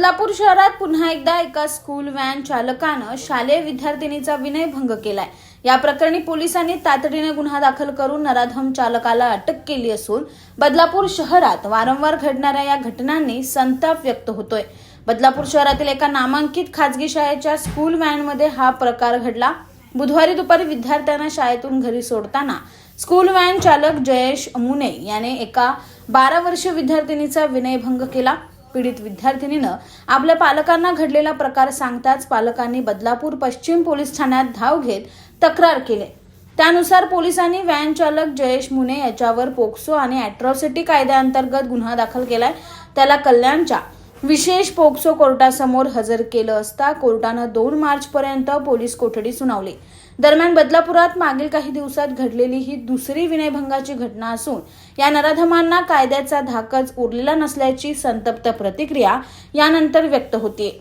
बदलापूर शहरात पुन्हा एकदा एका स्कूल व्हॅन चालकानं शालेय विद्यार्थिनीचा विनयभंग केलाय। या प्रकरणी पोलिसांनी तातडीने गुन्हा दाखल करून नराधम चालकाला अटक केली असून बदलापूर शहरात वारंवार घडणाऱ्या या घटनांनी संताप व्यक्त होतोय। बदलापूर शहरातील एका नामांकित खासगी शाळेच्या स्कूल व्हॅनमध्ये हा प्रकार घडला। बुधवारी दुपारी विद्यार्थ्यांना शाळेतून घरी सोडताना स्कूल व्हॅन चालक जयेश मुने याने एका 12 वर्षीय विद्यार्थिनीचा विनयभंग केला। पीडित विद्यार्थिनीनं आपल्या पालकांना घडलेला प्रकार सांगताच पालकांनी बदलापूर पश्चिम पोलीस ठाण्यात धाव घेत तक्रार केली। त्यानुसार पोलिसांनी व्हॅन चालक जयेश मुने याच्यावर पोक्सो आणि अॅट्रॉसिटी कायद्याअंतर्गत गुन्हा दाखल केलाय। त्याला कल्याणच्या विशेष पोक्सो कोर्टासमोर हजर केलं असता कोर्टानं 2 मार्चपर्यंत पोलीस कोठडी सुनावली। दरम्यान बदलापुरात मागील काही दिवसात घडलेली ही दुसरी विनयभंगाची घटना असून या नराधमांना कायद्याचा धाकच उरलेला नसल्याची संतप्त प्रतिक्रिया यानंतर व्यक्त होतीये।